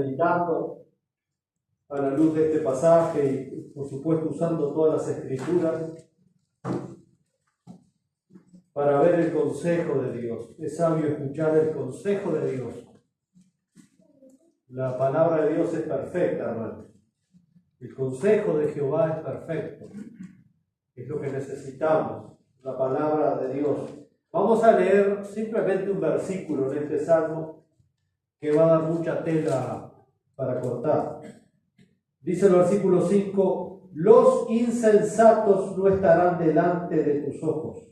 meditando a la luz de este pasaje y, por supuesto, usando todas las escrituras para ver el consejo de Dios. Es sabio escuchar el consejo de Dios. La palabra de Dios es perfecta, hermano. El consejo de Jehová es perfecto. Es lo que necesitamos, la palabra de Dios. Vamos a leer simplemente un versículo en este salmo que va a dar mucha tela para cortar. Dice el versículo 5: los insensatos no estarán delante de tus ojos.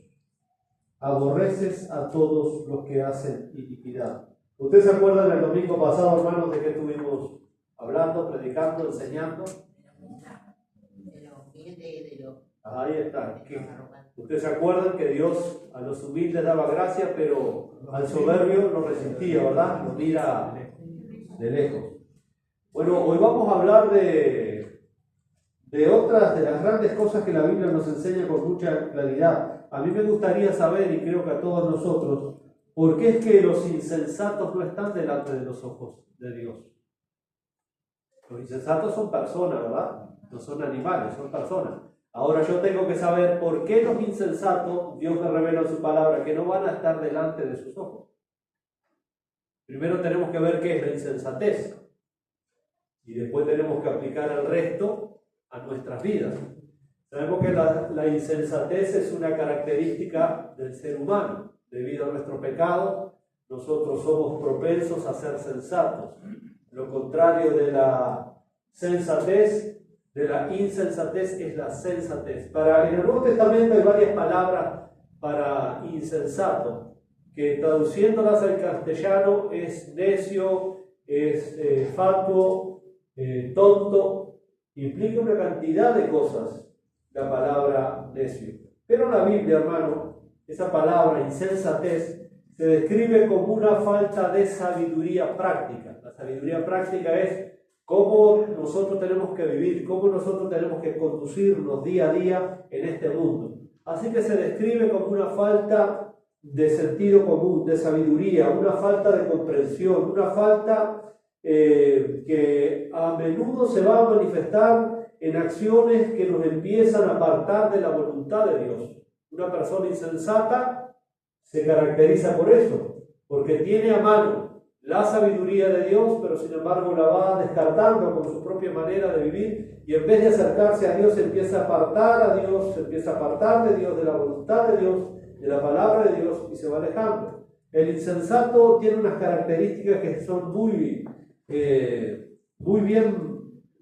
Aborreces a todos los que hacen iniquidad. ¿Ustedes se acuerdan del domingo pasado, hermanos, de que estuvimos hablando, predicando, enseñando? Ahí está. Ustedes se acuerdan que Dios a los humildes daba gracia, pero al soberbio lo resistía, ¿verdad? Lo mira de lejos. Bueno, hoy vamos a hablar de otras de las grandes cosas que la Biblia nos enseña con mucha claridad. A mí me gustaría saber, y creo que a todos nosotros, ¿por qué es que los insensatos no están delante de los ojos de Dios? Los insensatos son personas, ¿verdad? No son animales, son personas. Ahora yo tengo que saber por qué los insensatos, Dios me revela en su palabra, que no van a estar delante de sus ojos. Primero tenemos que ver qué es la insensatez. Y después tenemos que aplicar el resto a nuestras vidas. Sabemos que la insensatez es una característica del ser humano. Debido a nuestro pecado, nosotros somos propensos a ser sensatos. Lo contrario de la sensatez, de la insensatez, es la sensatez. En el Nuevo Testamento hay varias palabras para insensato, que traduciéndolas al castellano es necio, es fatuo, tonto, implica una cantidad de cosas la palabra necio. Pero en la Biblia, hermano, esa palabra insensatez se describe como una falta de sabiduría práctica. La sabiduría práctica es cómo nosotros tenemos que vivir, cómo nosotros tenemos que conducirnos día a día en este mundo. Así que se describe como una falta de sentido común, de sabiduría, una falta de comprensión, una falta que a menudo se va a manifestar en acciones que nos empiezan a apartar de la voluntad de Dios. Una persona insensata se caracteriza por eso, porque tiene a mano la sabiduría de Dios, pero sin embargo la va descartando con su propia manera de vivir, y en vez de acercarse a Dios se empieza a apartar a Dios, se empieza a apartar de Dios, de la voluntad de Dios, de la palabra de Dios, y se va alejando. El insensato tiene unas características que son muy bien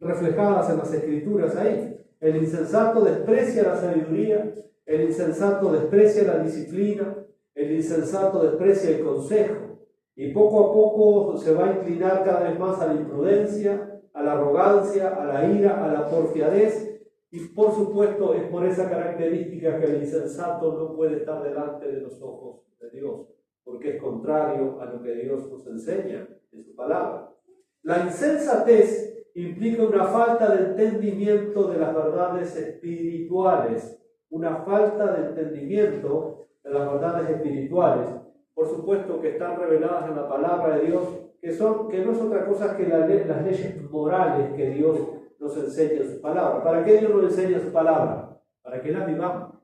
reflejadas en las escrituras ahí. El insensato desprecia la sabiduría, el insensato desprecia la disciplina, el insensato desprecia el consejo, y poco a poco se va a inclinar cada vez más a la imprudencia, a la arrogancia, a la ira, a la porfiadez, y por supuesto es por esa característica que el insensato no puede estar delante de los ojos de Dios, porque es contrario a lo que Dios nos enseña en su palabra. La insensatez implica una falta de entendimiento de las verdades espirituales, una falta de entendimiento de las verdades espirituales, por supuesto que están reveladas en la palabra de Dios, que no es otra cosa que las leyes morales que Dios nos enseña en su palabra. ¿Para qué Dios nos enseña su palabra? Para que las vivamos.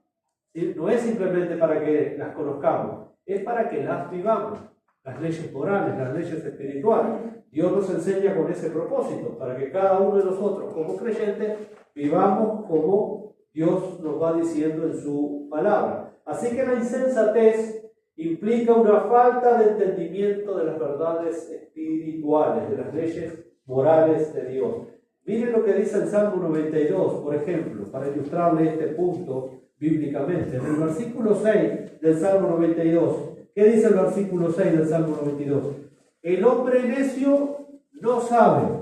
¿Sí? No es simplemente para que las conozcamos, es para que las vivamos. Las leyes morales, las leyes espirituales. Dios nos enseña con ese propósito, para que cada uno de nosotros, como creyentes, vivamos como Dios nos va diciendo en su palabra. Así que la insensatez implica una falta de entendimiento de las verdades espirituales, de las leyes morales de Dios. Miren lo que dice el Salmo 92, por ejemplo, para ilustrarle este punto bíblicamente. En el versículo 6 del Salmo 92, ¿qué dice el versículo 6 del Salmo 92? El hombre necio no sabe,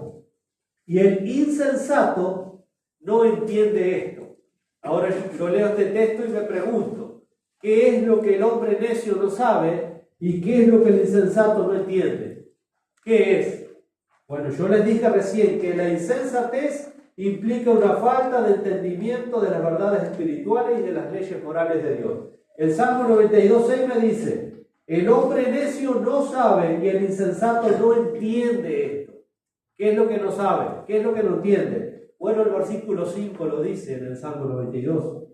y el insensato no entiende esto. Ahora yo leo este texto y me pregunto, ¿qué es lo que el hombre necio no sabe y qué es lo que el insensato no entiende? ¿Qué es? Bueno, yo les dije recién que la insensatez implica una falta de entendimiento de las verdades espirituales y de las leyes morales de Dios. El Salmo 92:6 me dice, el hombre necio no sabe y el insensato no entiende esto. ¿Qué es lo que no sabe? ¿Qué es lo que no entiende? Bueno, el versículo 5 lo dice en el Salmo 92.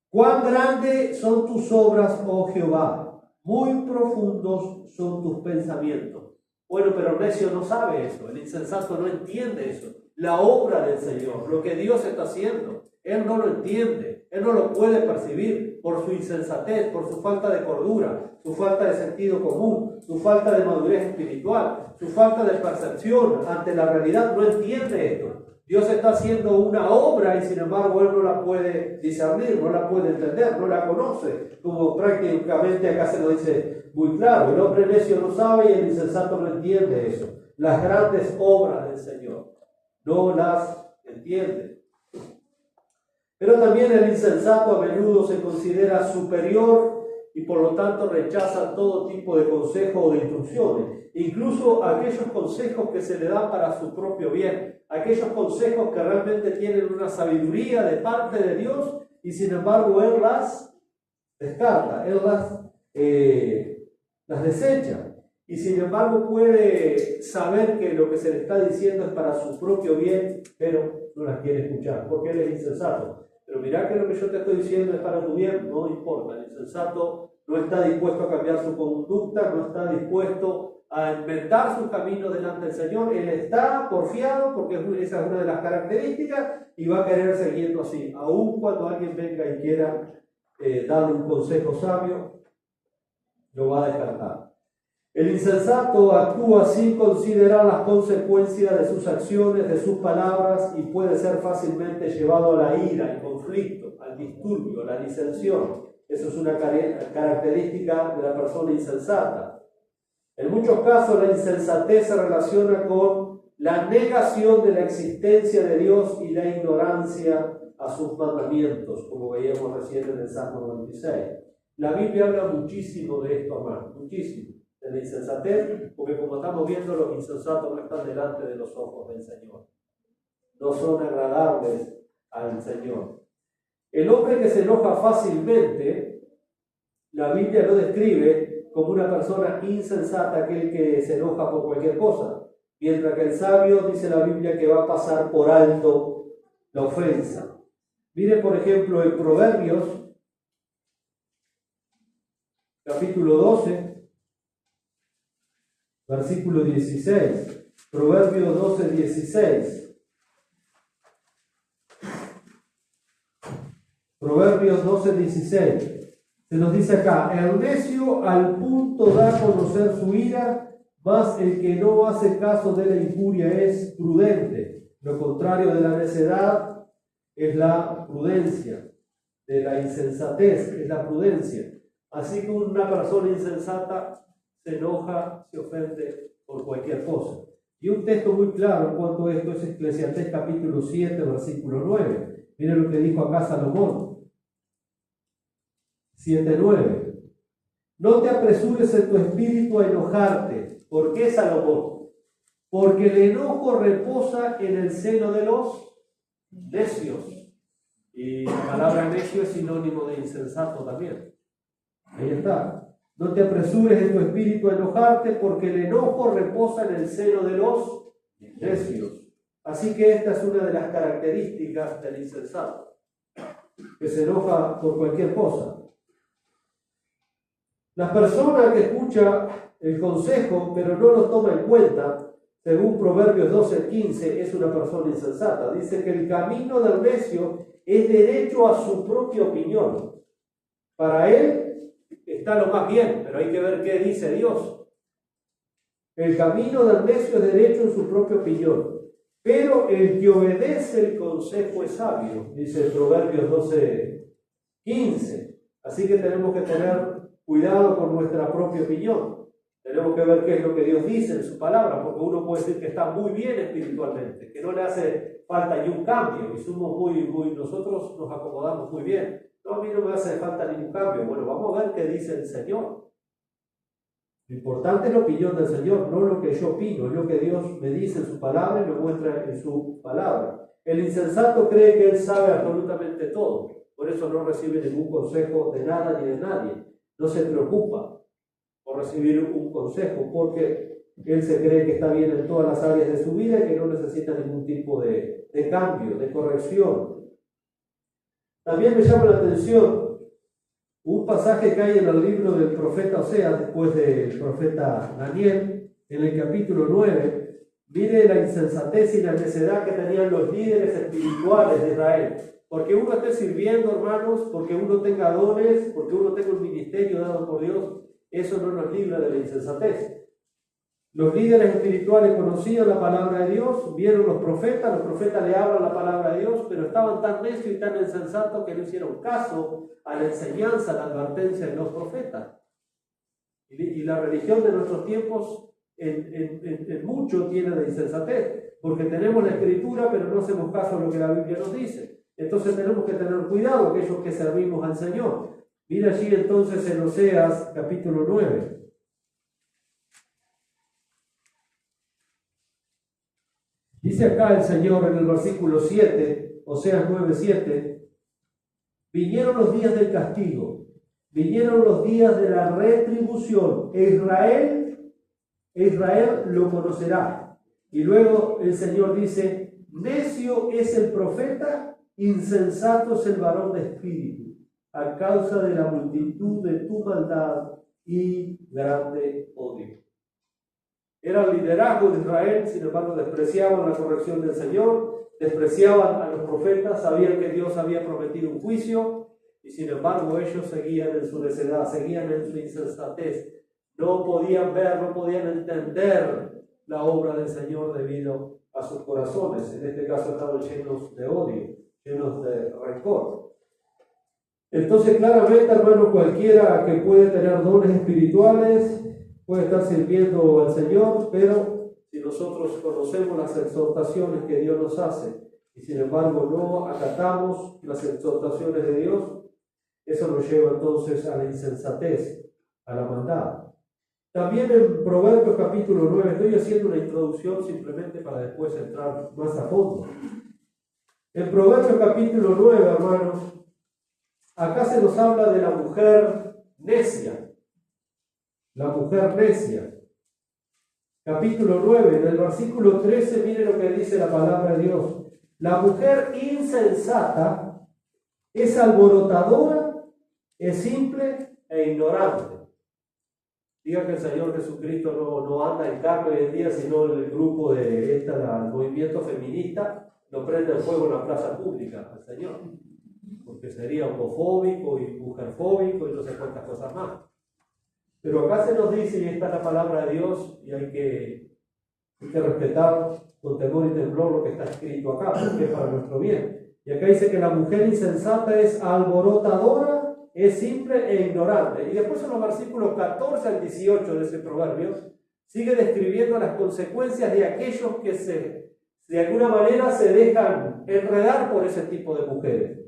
Cuán grandes son tus obras, oh Jehová, muy profundos son tus pensamientos. Bueno, pero el necio no sabe eso, el insensato no entiende eso. La obra del Señor, lo que Dios está haciendo, él no lo entiende, él no lo puede percibir por su insensatez, por su falta de cordura, su falta de sentido común, su falta de madurez espiritual, su falta de percepción ante la realidad. No entiende esto. Dios está haciendo una obra y sin embargo él no la puede discernir, no la puede entender, no la conoce. Como prácticamente acá se lo dice muy claro, el hombre necio no sabe y el insensato no entiende eso. Las grandes obras del Señor no las entiende. Pero también el insensato a menudo se considera superior y por lo tanto rechaza todo tipo de consejo o de instrucciones, incluso aquellos consejos que se le dan para su propio bien, aquellos consejos que realmente tienen una sabiduría de parte de Dios y sin embargo él las descarta, él las desecha y sin embargo puede saber que lo que se le está diciendo es para su propio bien, pero no las quiere escuchar porque él es insensato. Pero mirá que lo que yo te estoy diciendo es para tu bien, no importa. El insensato no está dispuesto a cambiar su conducta, no está dispuesto a inventar su camino delante del Señor. Él está porfiado, porque esa es una de las características, y va a querer seguirlo así. Aun cuando alguien venga y quiera darle un consejo sabio, lo va a descartar. El insensato actúa sin considerar las consecuencias de sus acciones, de sus palabras, y puede ser fácilmente llevado a la ira, al conflicto, al disturbio, a la disensión. Eso es una característica de la persona insensata. En muchos casos la insensatez se relaciona con la negación de la existencia de Dios y la ignorancia a sus mandamientos, como veíamos recién en el Salmo 96. La Biblia habla muchísimo de esto, hermano, muchísimo. De la insensatez, porque como estamos viendo, los insensatos no están delante de los ojos del Señor. No son agradables al Señor. El hombre que se enoja fácilmente, la Biblia lo describe como una persona insensata, aquel que se enoja por cualquier cosa. Mientras que el sabio, dice la Biblia, que va a pasar por alto la ofensa. Mire, por ejemplo, en Proverbios, capítulo 12, versículo 16, Proverbios 12, 16. Proverbios 12, 16. Se nos dice acá, el necio al punto da a conocer su ira, mas el que no hace caso de la injuria es prudente. Lo contrario de la necedad es la prudencia, de la insensatez es la prudencia. Así que una persona insensata se enoja, se ofende por cualquier cosa. Y un texto muy claro en cuanto a esto es Eclesiastés capítulo 7, versículo 9. Miren lo que dijo acá Salomón. 7:9. No te apresures en tu espíritu a enojarte. ¿Por qué, Salomón? Porque el enojo reposa en el seno de los necios. Y la palabra necio es sinónimo de insensato también. Ahí está. No te apresures en tu espíritu a enojarte, porque el enojo reposa en el seno de los necios. Así que esta es una de las características del insensato, que se enoja por cualquier cosa. La persona que escucha el consejo, pero no lo toma en cuenta, según Proverbios 12:15, es una persona insensata. Dice que el camino del necio es derecho a su propia opinión. Para él está lo más bien, pero hay que ver qué dice Dios. El camino del necio es derecho en su propia opinión, pero el que obedece el consejo es sabio, dice Proverbios 12:15. Así que tenemos que tener cuidado con nuestra propia opinión. Tenemos que ver qué es lo que Dios dice en su palabra, porque uno puede decir que está muy bien espiritualmente, que no le hace falta ni un cambio, y somos nosotros nos acomodamos muy bien. No, a mí no me hace falta ningún cambio. Bueno, vamos a ver qué dice el Señor. Lo importante es la opinión del Señor, no lo que yo opino, es lo que Dios me dice en su palabra y me muestra en su palabra. El insensato cree que él sabe absolutamente todo, por eso no recibe ningún consejo de nada ni de nadie. No se preocupa por recibir un consejo, porque Él se cree que está bien en todas las áreas de su vida y que no necesita ningún tipo de cambio, de corrección. También me llama la atención un pasaje que hay en el libro del profeta Oseas, después del profeta Daniel, en el capítulo 9. Mire la insensatez y la necedad que tenían los líderes espirituales de Israel. Porque uno esté sirviendo, hermanos, porque uno tenga dones, porque uno tenga un ministerio dado por Dios, eso no nos libra de la insensatez. Los líderes espirituales conocían la palabra de Dios, vieron los profetas le hablan la palabra de Dios, pero estaban tan necios y tan insensatos que no hicieron caso a la enseñanza, a la advertencia de los profetas. Y la religión de nuestros tiempos en mucho tiene de insensatez, porque tenemos la escritura, pero no hacemos caso a lo que la Biblia nos dice. Entonces tenemos que tener cuidado aquellos que servimos al Señor. Mira allí entonces en Oseas capítulo 9. Dice acá el Señor en el versículo 7, Oseas 9:7, vinieron los días del castigo, vinieron los días de la retribución, Israel lo conocerá. Y luego el Señor dice, necio es el profeta, insensato es el varón de espíritu, a causa de la multitud de tu maldad y grande odio. Era el liderazgo de Israel, sin embargo despreciaban la corrección del Señor, despreciaban a los profetas, sabían que Dios había prometido un juicio, y sin embargo ellos seguían en su necedad, seguían en su insensatez. No podían ver, no podían entender la obra del Señor debido a sus corazones. En este caso estaban llenos de odio, llenos de rencor. Entonces, claramente, hermano, cualquiera que puede tener dones espirituales puede estar sirviendo al Señor, pero si nosotros conocemos las exhortaciones que Dios nos hace y sin embargo no acatamos las exhortaciones de Dios, eso nos lleva entonces a la insensatez, a la maldad. También en Proverbios capítulo 9, estoy haciendo una introducción simplemente para después entrar más a fondo. En Proverbios capítulo 9, hermanos, acá se nos habla de la mujer necia. La mujer necia. Capítulo 9, en el versículo 13, mire lo que dice la palabra de Dios. La mujer insensata es alborotadora, es simple e ignorante. Diga que el Señor Jesucristo no anda en carne hoy en día, sino en el grupo de el movimiento feminista, lo prende en fuego en la plaza pública al Señor. Porque sería homofóbico y mujerfóbico y no sé cuántas cosas más. Pero acá se nos dice, y esta es la palabra de Dios, y hay que respetar con temor y temblor lo que está escrito acá, porque es para nuestro bien. Y acá dice que la mujer insensata es alborotadora, es simple e ignorante. Y después en los versículos 14 al 18 de ese proverbio, sigue describiendo las consecuencias de aquellos que de alguna manera se dejan enredar por ese tipo de mujeres.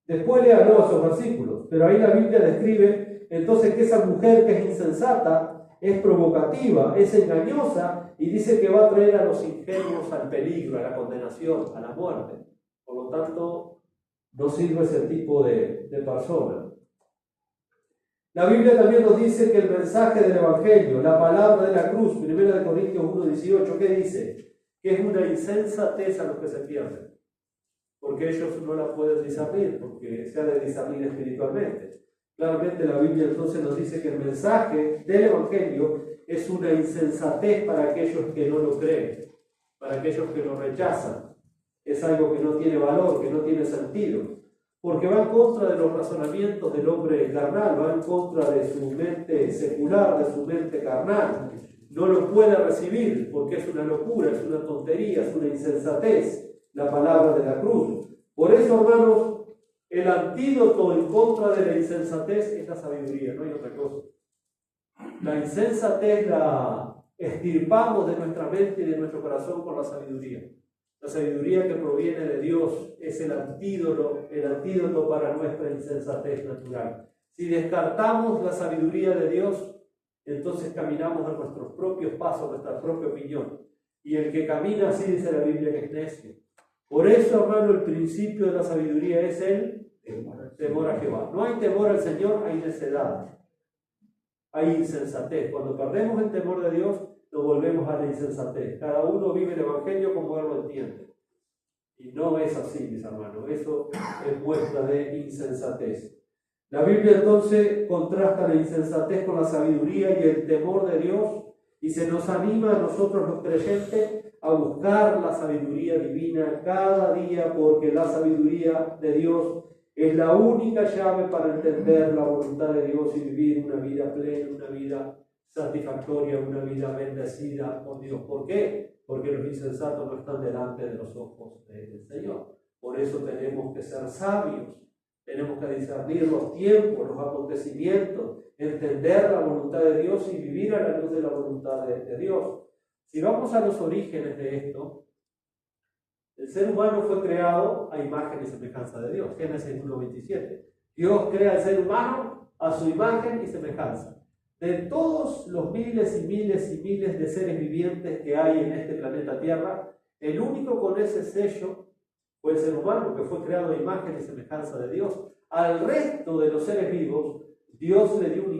Después léanlo esos versículos, pero ahí la Biblia describe entonces que esa mujer que es insensata, es provocativa, es engañosa y dice que va a traer a los ingenuos al peligro, a la condenación, a la muerte. Por lo tanto, no sirve ese tipo de persona. La Biblia también nos dice que el mensaje del Evangelio, la palabra de la cruz, 1 Corintios 1:18, ¿qué dice? Que es una insensatez a los que se pierden, porque ellos no la pueden discernir, porque se ha de discernir espiritualmente. Claramente la Biblia entonces nos dice que el mensaje del Evangelio es una insensatez para aquellos que no lo creen, para aquellos que lo rechazan. Es algo que no tiene valor, que no tiene sentido, porque va en contra de los razonamientos del hombre carnal, va en contra de su mente secular, de su mente carnal. No lo puede recibir porque es una locura, es una tontería, es una insensatez, la palabra de la cruz. Por eso, hermanos, el antídoto en contra de la insensatez es la sabiduría, no hay otra cosa. La insensatez la extirpamos de nuestra mente y de nuestro corazón por la sabiduría. La sabiduría que proviene de Dios es el antídoto para nuestra insensatez natural. Si descartamos la sabiduría de Dios, entonces caminamos a nuestros propios pasos, nuestra propia opinión. Y el que camina así, dice la Biblia, que es necio. Por eso, hermano, el principio de la sabiduría es el temor a Jehová. No hay temor al Señor, hay necedad, hay insensatez. Cuando perdemos el temor de Dios, nos volvemos a la insensatez. Cada uno vive el Evangelio como él lo entiende. Y no es así, mis hermanos. Eso es muestra de insensatez. La Biblia entonces contrasta la insensatez con la sabiduría y el temor de Dios y se nos anima a nosotros los creyentes a buscar la sabiduría divina cada día, porque la sabiduría de Dios es la única llave para entender la voluntad de Dios y vivir una vida plena, una vida satisfactoria, una vida bendecida por Dios. ¿Por qué? Porque los insensatos no están delante de los ojos del Señor. Por eso tenemos que ser sabios, tenemos que discernir los tiempos, los acontecimientos, entender la voluntad de Dios y vivir a la luz de la voluntad de Dios. Si vamos a los orígenes de esto, el ser humano fue creado a imagen y semejanza de Dios. Génesis 1:27. Dios crea al ser humano a su imagen y semejanza. De todos los miles y miles y miles de seres vivientes que hay en este planeta Tierra, el único con ese sello fue el ser humano, que fue creado a imagen y semejanza de Dios. Al resto de los seres vivos, Dios le dio un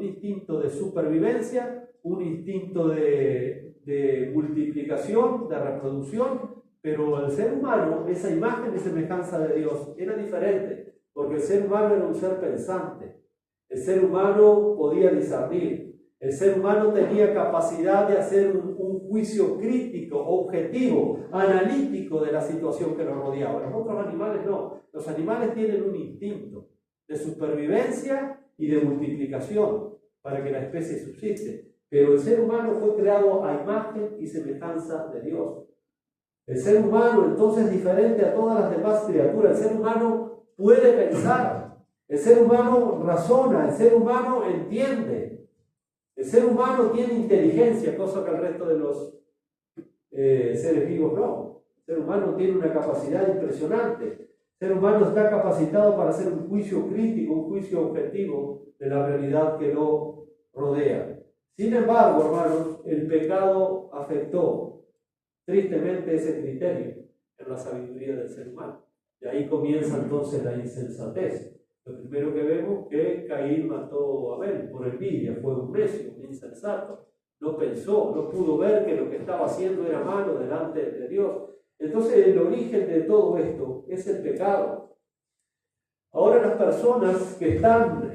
instinto de supervivencia, un instinto de multiplicación, de reproducción, pero al ser humano, esa imagen y semejanza de Dios era diferente, porque el ser humano era un ser pensante, el ser humano podía discernir, el ser humano tenía capacidad de hacer un juicio crítico, objetivo, analítico de la situación que lo rodeaba. Los otros animales no, los animales tienen un instinto de supervivencia y de multiplicación para que la especie subsiste, pero el ser humano fue creado a imagen y semejanza de Dios. El ser humano entonces es diferente a todas las demás criaturas. El ser humano puede pensar, el ser humano razona, el ser humano entiende, el ser humano tiene inteligencia, cosa que el resto de los seres vivos no. El ser humano tiene una capacidad impresionante. El ser humano está capacitado para hacer un juicio crítico, un juicio objetivo de la realidad que lo rodea. Sin embargo, hermanos, el pecado afectó tristemente ese criterio en la sabiduría del ser humano. Y ahí comienza entonces la insensatez. Lo primero que vemos es que Caín mató a Abel por envidia, fue un necio, un insensato. No pensó, no pudo ver que lo que estaba haciendo era malo delante de Dios. Entonces el origen de todo esto es el pecado. Ahora las personas que están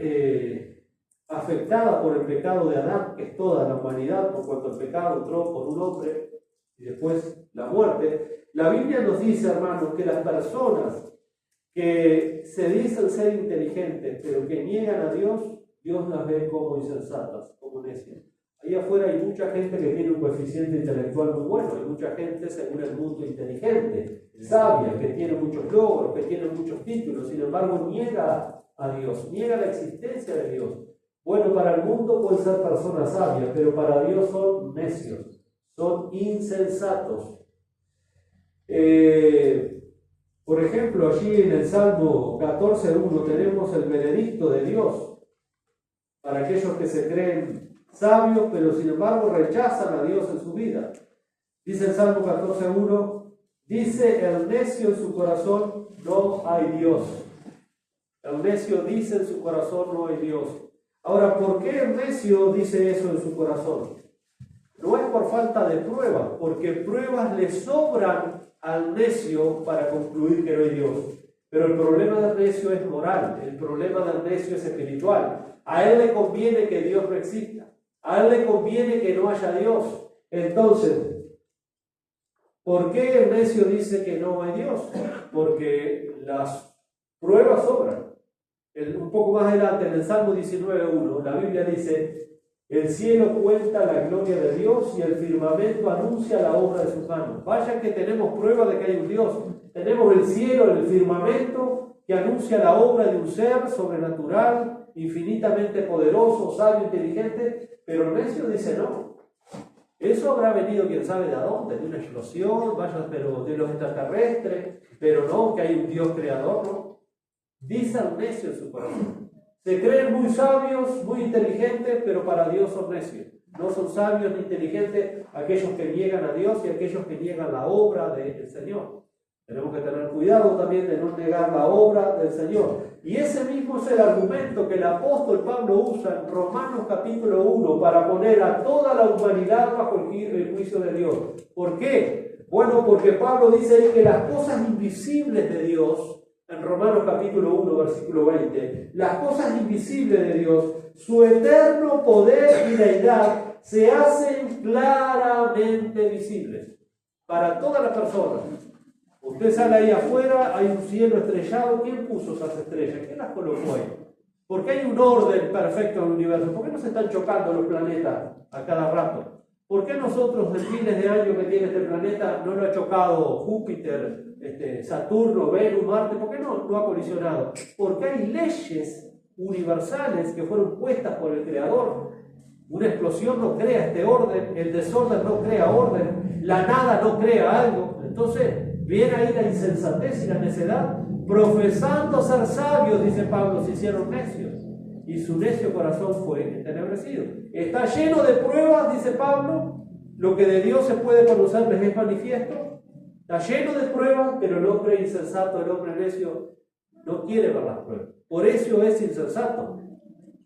afectadas por el pecado de Adán, que es toda la humanidad, por cuanto el pecado entró por un hombre y después la muerte, la Biblia nos dice, hermanos, que las personas que se dicen ser inteligentes, pero que niegan a Dios, Dios las ve como insensatas, como necias. Ahí afuera hay mucha gente que tiene un coeficiente intelectual muy bueno, hay mucha gente, según el mundo, inteligente, sabia, que tiene muchos logros, que tiene muchos títulos, sin embargo niega a Dios, niega la existencia de Dios. Bueno, para el mundo pueden ser personas sabias, pero para Dios son necios, son insensatos. Por ejemplo, allí en el Salmo 14:1 tenemos el veredicto de Dios para aquellos que se creen sabios, pero sin embargo rechazan a Dios en su vida. Dice el Salmo 14:1, dice el necio en su corazón, no hay Dios. El necio dice en su corazón, no hay Dios. Ahora, ¿por qué el necio dice eso en su corazón? No es por falta de pruebas, porque pruebas le sobran al necio para concluir que no hay Dios. Pero el problema del necio es moral, el problema del necio es espiritual. A él le conviene que Dios no exista, a él le conviene que no haya Dios. Entonces, ¿por qué el necio dice que no hay Dios? Porque las pruebas sobran. Un poco más adelante, en el Salmo 19:1, la Biblia dice: el cielo cuenta la gloria de Dios y el firmamento anuncia la obra de sus manos. Vaya que tenemos prueba de que hay un Dios. Tenemos el cielo, el firmamento, que anuncia la obra de un ser sobrenatural, infinitamente poderoso, sabio, inteligente, pero el necio dice no. Eso habrá venido quién sabe de dónde, de una explosión, vaya, pero de los extraterrestres, pero no que hay un Dios creador, ¿no? Dice el necio en su corazón. Se creen muy sabios, muy inteligentes, pero para Dios son necios. No son sabios ni inteligentes aquellos que niegan a Dios y aquellos que niegan la obra del Señor. Tenemos que tener cuidado también de no negar la obra del Señor. Y ese mismo es el argumento que el apóstol Pablo usa en Romanos capítulo 1 para poner a toda la humanidad bajo el juicio de Dios. ¿Por qué? Bueno, porque Pablo dice ahí que las cosas invisibles de Dios, en Romanos capítulo 1, versículo 20, las cosas invisibles de Dios, su eterno poder y deidad, se hacen claramente visibles para todas las personas. Usted sale ahí afuera, hay un cielo estrellado. ¿Quién puso esas estrellas? ¿Quién las colocó ahí? ¿Por qué hay un orden perfecto en el universo? ¿Por qué no se están chocando los planetas a cada rato? ¿Por qué nosotros, en miles de años que tiene este planeta, no lo ha chocado Júpiter, Saturno, Venus, Marte? ¿Por qué no ha colisionado? Porque hay leyes universales que fueron puestas por el Creador. Una explosión no crea este orden, el desorden no crea orden, la nada no crea algo. Entonces, viene ahí la insensatez y la necedad, profesando ser sabios, dice Pablo, se hicieron necios, y su necio corazón fue entenebrecido. Está lleno de pruebas, dice Pablo, lo que de Dios se puede conocer les es manifiesto. Está lleno de pruebas, pero el hombre insensato, el hombre necio, no quiere ver las pruebas. Por eso es insensato.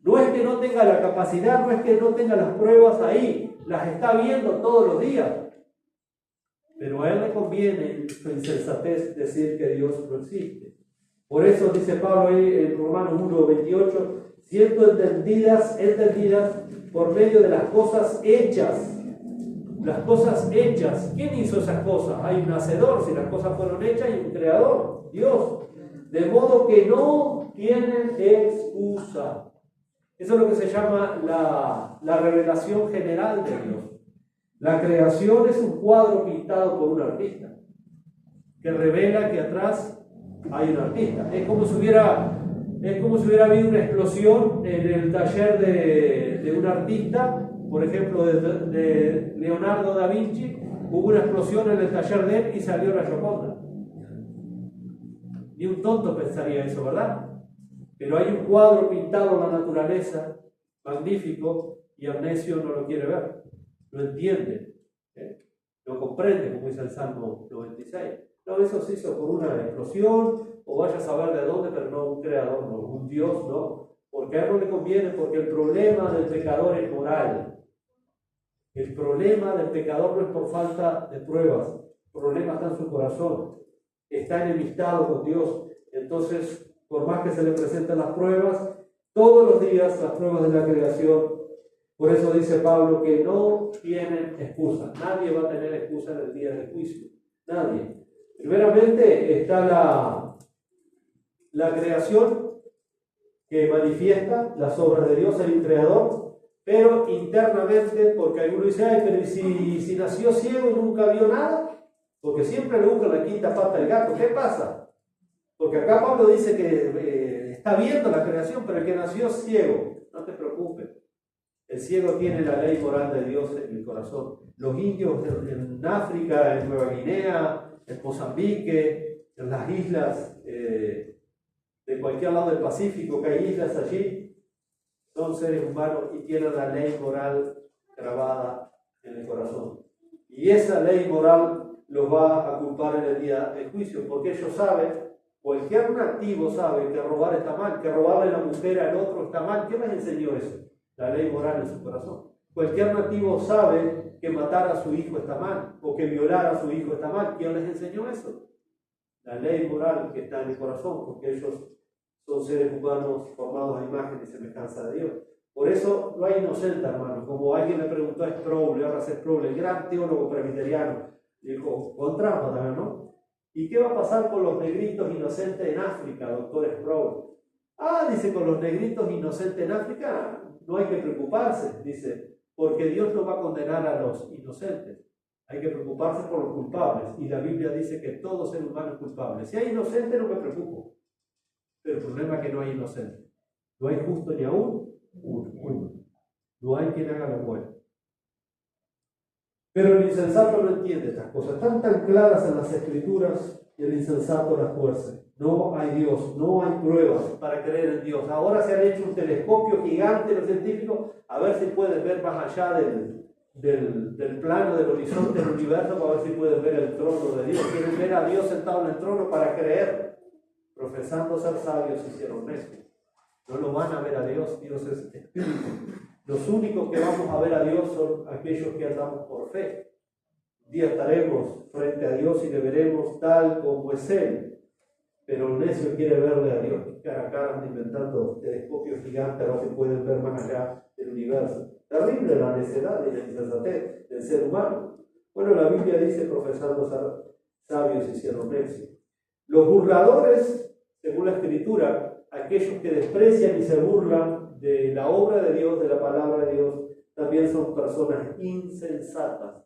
No es que no tenga la capacidad, no es que no tenga las pruebas ahí, las está viendo todos los días. Pero a él le conviene, en su insensatez, decir que Dios no existe. Por eso dice Pablo ahí en Romanos 1:28, siendo entendidas por medio de las cosas hechas. Las cosas hechas. ¿Quién hizo esas cosas? Hay un hacedor, si las cosas fueron hechas, hay un creador, Dios. De modo que no tienen excusa. Eso es lo que se llama la revelación general de Dios. La creación es un cuadro pintado por un artista, que revela que atrás hay un artista. Es como si hubiera habido una explosión en el taller de un artista, por ejemplo, de Leonardo da Vinci. Hubo una explosión en el taller de él y salió la Gioconda. Ni un tonto pensaría eso, ¿verdad? Pero hay un cuadro pintado en la naturaleza, magnífico, y el necio no lo quiere ver, no entiende, no comprende, como dice el Salmo 96. No, eso se hizo por una explosión, o vaya a saber de dónde, pero no un creador, no un Dios, no. Porque a él no le conviene, porque el problema del pecador es moral. El problema del pecador no es por falta de pruebas, el problema está en su corazón, está enemistado con Dios. Entonces, por más que se le presenten las pruebas, todos los días las pruebas de la creación. Por eso dice Pablo que no tienen excusa. Nadie va a tener excusa en el día del juicio. Nadie. Primeramente está la creación que manifiesta las obras de Dios, hay un creador, pero internamente, porque alguno dice, ay, pero si nació ciego y nunca vio nada, porque siempre le buscan la quinta pata del gato. ¿Qué pasa? Porque acá Pablo dice que está viendo la creación, pero el que nació ciego, no te preocupes. El ciego tiene la ley moral de Dios en el corazón. Los indios en África, en Nueva Guinea, en Mozambique, en las islas de cualquier lado del Pacífico, que hay islas allí, son seres humanos y tienen la ley moral grabada en el corazón. Y esa ley moral los va a culpar en el día del juicio, porque ellos saben. Cualquier nativo sabe que robar está mal, que robarle la mujer al otro está mal. ¿Quién les enseñó eso? La ley moral en su corazón. Cualquier nativo sabe que matar a su hijo está mal, o que violar a su hijo está mal. ¿Quién les enseñó eso? La ley moral que está en el corazón, porque ellos son seres humanos formados a imagen y semejanza de Dios. Por eso no hay inocente, hermano. Como alguien le preguntó a Sproul, ahora es Sproul, el gran teólogo presbiteriano, dijo, con trampa también, ¿no? ¿Y qué va a pasar con los negritos inocentes en África, doctor Sproul? Dice, con los negritos inocentes en África no hay que preocuparse, dice, porque Dios no va a condenar a los inocentes. Hay que preocuparse por los culpables. Y la Biblia dice que todo ser humano es culpable. Si hay inocente, no me preocupo. Pero el problema es que no hay inocente. No hay justo ni aún uno. No hay quien haga lo bueno. Pero el insensato no entiende estas cosas. Están tan claras en las Escrituras y el insensato las tuerce. No hay Dios, no hay pruebas para creer en Dios. Ahora se han hecho un telescopio gigante los científicos a ver si pueden ver más allá del plano, del horizonte del universo para ver si pueden ver el trono de Dios. Quieren ver a Dios sentado en el trono para creer. Profesando ser sabios hicieron necios. No lo van a ver a Dios, Dios es espíritu. Los únicos que vamos a ver a Dios son aquellos que andamos por fe. Un día estaremos frente a Dios y le veremos tal como es Él. Pero el necio quiere verle a Dios cara a cara, inventando telescopios gigantes a ver si pueden ver más allá del universo. Terrible la necedad y la insensatez del ser humano. Bueno, la Biblia dice, profesando ser sabios hicieron necios. Los burladores, según la Escritura, aquellos que desprecian y se burlan de la obra de Dios, de la palabra de Dios, también son personas insensatas,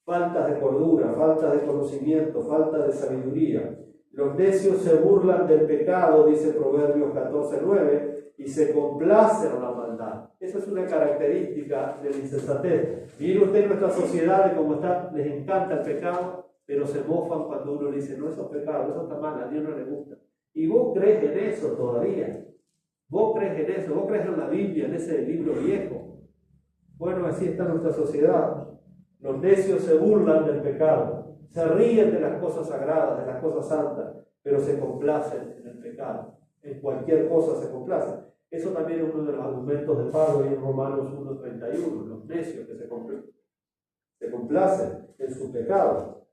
faltas de cordura, falta de conocimiento, falta de sabiduría. Los necios se burlan del pecado, dice Proverbios 14:9, y se complacen en la maldad. Esa es una característica de la insensatez. Mire usted en nuestra sociedad, de cómo está, les encanta el pecado, pero se mofan cuando uno le dice, no, eso es pecado, eso está mal, a Dios no le gusta. Y vos crees en eso todavía. Vos crees en eso, vos crees en la Biblia, en ese libro viejo. Bueno, así está nuestra sociedad. Los necios se burlan del pecado. Se ríen de las cosas sagradas, de las cosas santas, pero se complacen en el pecado. En cualquier cosa se complacen. Eso también es uno de los argumentos de Pablo en Romanos 1:31, los necios que se complacen en su pecado.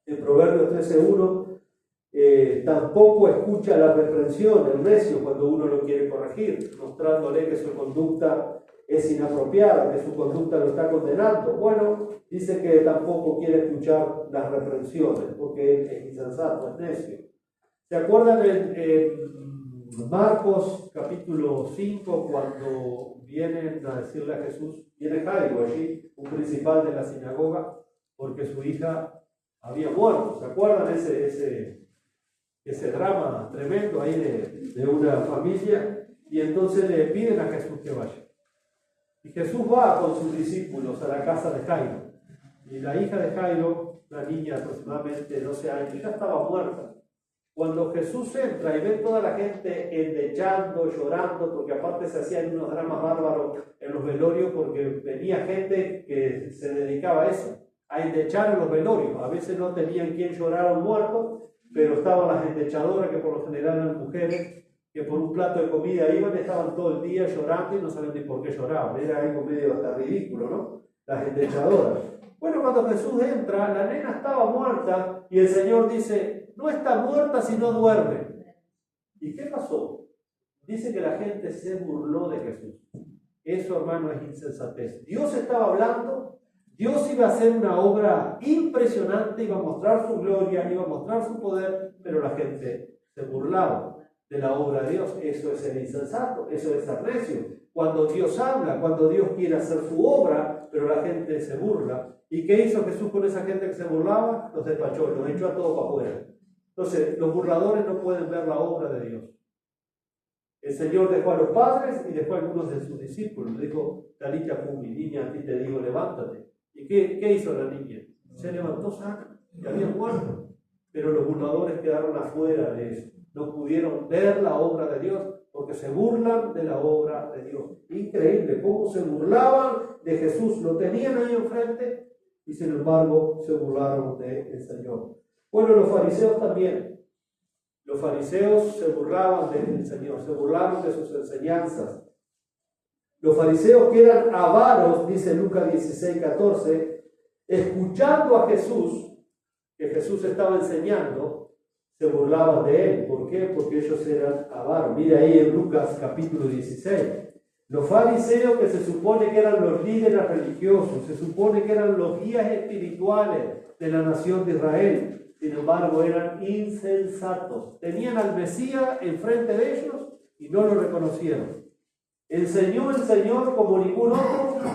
En Proverbios 13:1, tampoco escucha la reprensión del necio cuando uno lo quiere corregir, mostrándole que su conducta es inapropiada, que su conducta lo está condenando. Bueno, dice que tampoco quiere escuchar las reprensiones, porque él es insensato, es necio. ¿Se acuerdan en Marcos capítulo 5, cuando vienen a decirle a Jesús, viene Jairo allí, un principal de la sinagoga, porque su hija había muerto? ¿Se acuerdan ese drama tremendo ahí de una familia? Y entonces le piden a Jesús que vaya. Y Jesús va con sus discípulos a la casa de Jairo. Y la hija de Jairo, una niña de aproximadamente 12 años, ya estaba muerta. Cuando Jesús entra y ve toda la gente endechando, llorando, porque aparte se hacían unos dramas bárbaros en los velorios, porque venía gente que se dedicaba a eso, a endechar en los velorios. A veces no tenían quien llorar a un muerto, pero estaban las endechadoras, que por lo general eran mujeres, que por un plato de comida iban, estaban todo el día llorando y no sabían ni por qué lloraban. Era algo medio hasta ridículo, ¿no? Las endechadoras. Bueno, cuando Jesús entra, la nena estaba muerta y el Señor dice, no está muerta sino duerme. ¿Y qué pasó? Dice que la gente se burló de Jesús. Eso, hermano, es insensatez. Dios estaba hablando, Dios iba a hacer una obra impresionante, iba a mostrar su gloria, iba a mostrar su poder, pero la gente se burlaba de la obra de Dios. Eso es ser insensato, eso es ser necio. Cuando Dios habla, cuando Dios quiere hacer su obra, pero la gente se burla. ¿Y qué hizo Jesús con esa gente que se burlaba? Los despachó, los echó a todos para afuera. Entonces, los burladores no pueden ver la obra de Dios. El Señor dejó a los padres y dejó a algunos de sus discípulos. Le dijo, Talita cumi, niña, a ti te digo, levántate. ¿Y qué hizo la niña? Se levantó sana, y había muerto. Pero los burladores quedaron afuera de eso. No pudieron ver la obra de Dios porque se burlan de la obra de Dios. Increíble cómo se burlaban de Jesús. Lo tenían ahí enfrente y sin embargo se burlaron del Señor. Bueno, los fariseos también. Los fariseos se burlaban del Señor, se burlaron de sus enseñanzas. Los fariseos, que eran avaros, dice Lucas 16:14, escuchando a Jesús, que Jesús estaba enseñando, se burlaban de él. ¿Por qué? Porque ellos eran avaros. Mira ahí en Lucas capítulo 16. Los fariseos, que se supone que eran los líderes religiosos, se supone que eran los guías espirituales de la nación de Israel, sin embargo eran insensatos. Tenían al Mesías enfrente de ellos y no lo reconocieron. Enseñó el Señor como ningún otro,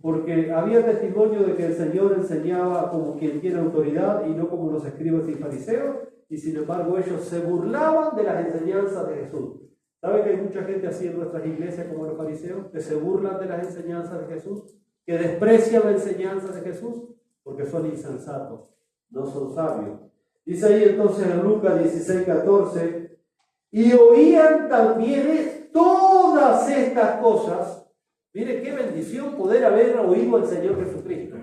porque había testimonio de que el Señor enseñaba como quien tiene autoridad y no como los escribas y fariseos, y sin embargo ellos se burlaban de las enseñanzas de Jesús. ¿Sabe que hay mucha gente así en nuestras iglesias como los fariseos, que se burlan de las enseñanzas de Jesús, que desprecian las enseñanzas de Jesús, porque son insensatos, no son sabios? Dice ahí entonces en Lucas 16:14, y oían también todas estas cosas, Mire qué bendición poder haber oído al Señor Jesucristo.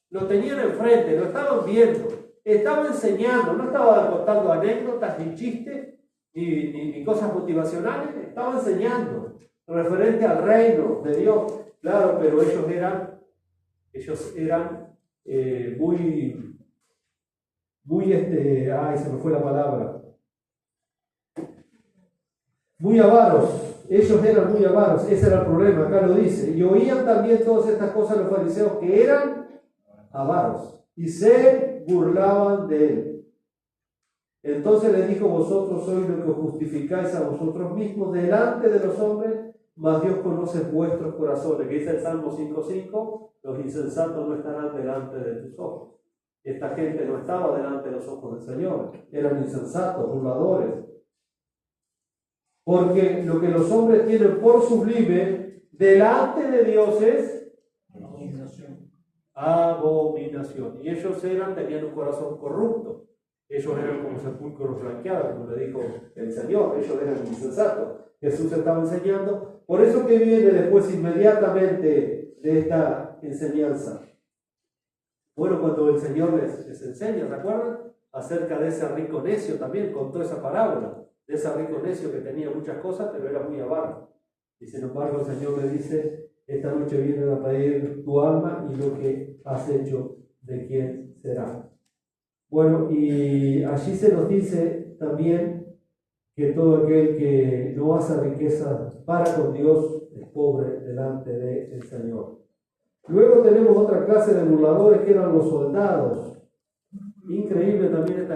Lo tenían enfrente, lo estaban viendo, estaba enseñando, no estaba contando anécdotas, ni chistes, ni cosas motivacionales, estaba enseñando referente al reino de Dios. Claro, pero ellos eran se me fue la palabra, muy avaros. Ellos eran muy avaros, ese era el problema, acá lo dice. Y oían también todas estas cosas los fariseos, que eran avaros, y se burlaban de él. Entonces les dijo: vosotros sois los que os justificáis a vosotros mismos delante de los hombres, mas Dios conoce vuestros corazones. Que dice el Salmo 5:5: los insensatos no estarán delante de tus ojos. Esta gente no estaba delante de los ojos del Señor, eran insensatos, burladores. Porque lo que los hombres tienen por sublime delante de Dios es abominación. Y ellos tenían un corazón corrupto. Ellos eran como sepulcros blanqueados, como le dijo el Señor. Ellos eran insensatos. Jesús estaba enseñando. Por eso que viene después inmediatamente de esta enseñanza. Bueno, cuando el Señor les enseña, ¿se acuerdan? Acerca de ese rico necio también, contó esa parábola. De ese rico necio que tenía muchas cosas, pero era muy avaro. Y sin embargo el Señor le dice: esta noche vienen a pedir tu alma, y lo que has hecho, ¿de quién será? Bueno, y allí se nos dice también que todo aquel que no hace riqueza para con Dios es pobre delante del Señor. Luego tenemos otra clase de burladores, que eran los soldados. Increíble también esta